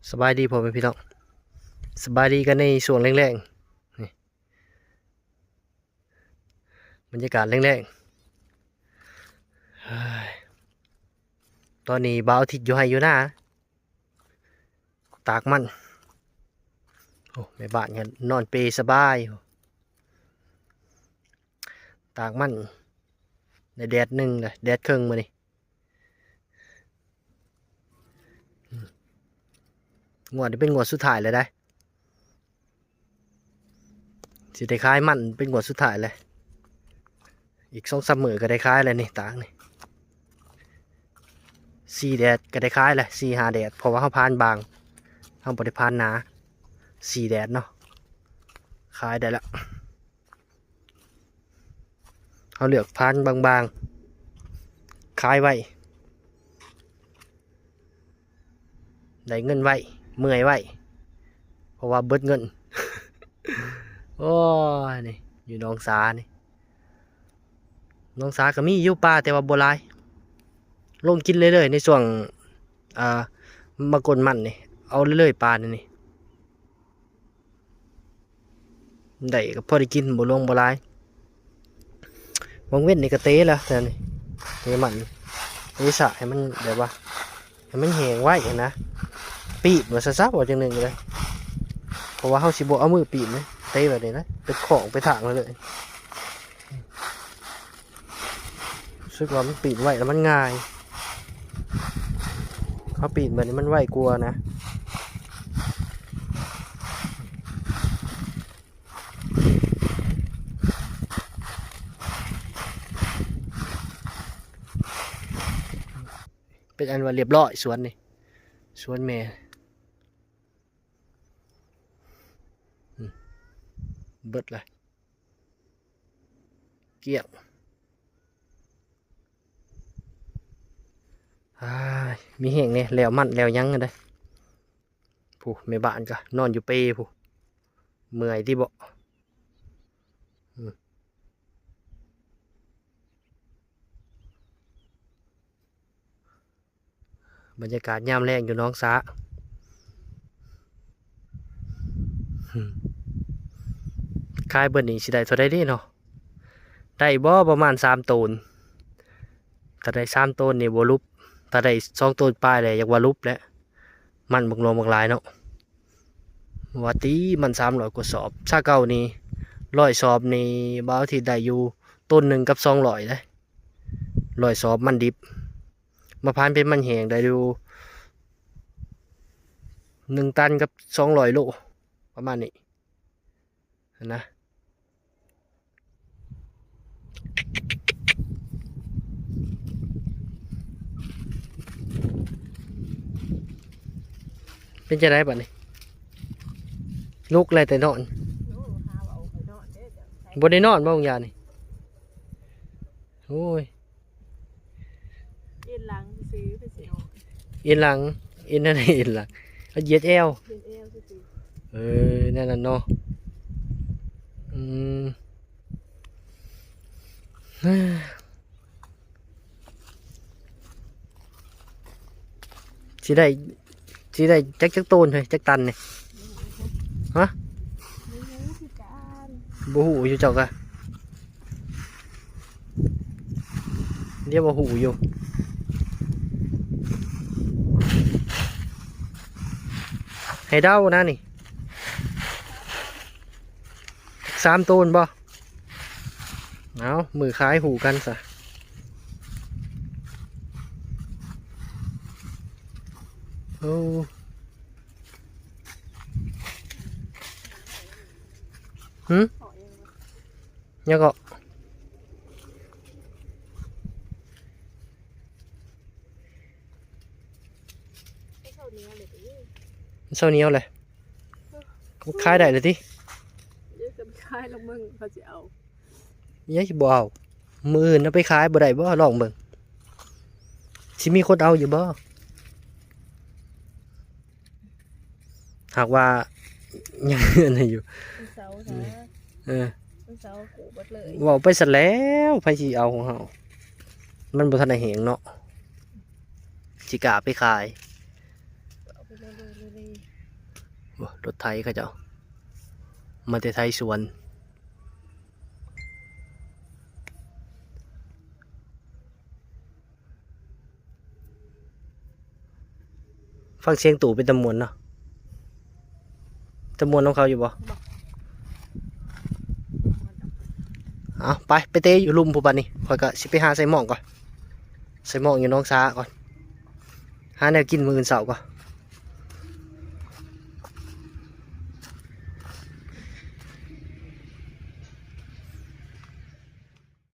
สบายดีพ่อแม่พี่น้องสบายดีกันในช่วงแรงๆนี่บรรยากาศแรงๆเฮ้ยตอนนี้บ่าวอาทิตย์อยู่ให้อยู่หน้าตากมันโอ้แม่บ้านกันนอนเปรสบายตากมันในแดดหนึ่งเลยแดดครึ่งมานี่งวดนี้เป็นงวดสุดท้ายเลยได้สิได้ขายมันเป็นงวดสุดท้ายเลยอีก2-3 มื้อก็ได้ขายเลยนี่ตากนี่4 แดดก็ได้ขายเลย4-5 แดดเพราะว่าเขาพานบางเขาบ่ได้พานหนา4 แดดเนาะขายได้ละเขาเลือกพานบางๆขายไว้ได้เงินไว้เมื่อยไว้เพราะว่าเบิดเงิน โอ้ยนี่อยู่หนองสานี่หนองสาก็มีอยู่ป่าแต่ว่าบ่หลายลงกินเรื่อยๆในช่วงอ่ามากนมันนี่เอาเรื่อยๆปลานี่ได้ก็พอได้กินบ่ลงบ่หลายบางเว้นนี่ก็เตะแล้วแต่นี่เตะมันเตะสะให้มันแบบว่าให้มันแห้งไว้นะปีบว่าซะๆว่าจังหนึงเลยเพราะว่าเฮาสิบ่เอามือปีบนะเตะแบบนี้นะเป็นของไปถางเลยรู้สึกว่ามันปีนไว้แล้วมันง่ายเขาปีนแบบนี้มันไวกลัวนะเป็นอันว่าเรียบร้อยสวนนี่สวนแม่เบิดเลยเกลี้ยงมีแห้งเนี่ยแล้วมันแล้วยังกันได้ผู้แม่บ้านก็นอนอยู่เปรผู้เมื่อยที่บ่บรรยากาศยามแรงอยู่น้องสาคายเบิดนี่สิได้เท่าใดเด้เนาะได้บ่ประมาณ3 ตนถ้าได้3 ตนนี่บ่ลุบถ้าได้2 ตนปลายเลยอยากว่าลุบแล้วมันบักลงบักหลายเนาะว่าตีมัน300 กว่าสอบถ้าเก่านี่100 สอบนี่บ่าวที่ได้อยู่ต้นหนึ่งกับ200เลย100 สอบมันดิบมาพานเป็นมันแห้งได้อยู่1 ตันกับ200 โลประมาณนี้นะเป็นจะได้บัดนี้ลูกอะไรแต่นอนบ่ได้นอนบ่ของยานี่โอ้ยเอ็นหลังซื้อไปสิเอาเอ็นหลังเอ็นอะไรเอ็นหลังเอาเหยียดแอวเอ็นเอลซื้อนั่นน่ะเนาะอืมสิได้สิได้จักโตนเฮ้ยจักตันนี่ฮะไม่รู้คือการ บ่หูอยู่เจ้ากะเรียกว่าหูอยู่ให้เดานะนี่3 ตนบ่เอามือคล้ายหูกันซะโอ้หืม ขอยังวะยังก็ไอ้ข้าวเหนียวเลยดิ เศร้าเหนียวเลยคล้ายได้เลยที เดี๋ยวจะไปขายแล้วมึงเขาจะเอา ยัยบ่เอามืออื่นเอาไปขายบ่ได้บ่ลองเบิ่งสิมีคนเอาอยู่บ่หากว่ายังอันนั้นอยู่วันเสาร์นะ เออ วันเสาร์กูบัดเลย เว้าไปซะแล้วไผสิเอาของเฮามันบ่ทันได้แหงเนาะสิกล้าไปขายเอาไปเรื่อยๆเรื่อย โอ้รถไถเขาเจ้ามาแต่ไทยสวนฟังเสียงตู่เป็นตำมวนเนาะตำมวนของเขาอยู่บ่เอาไปเตะอยู่ลุมผู้บันนี่คอยก็สิไปหาใส่หม่องก่อนใส่หม่องอยู่น้องซาก่อนหาแนวกินมื้ออื่นเสาร์ก่อน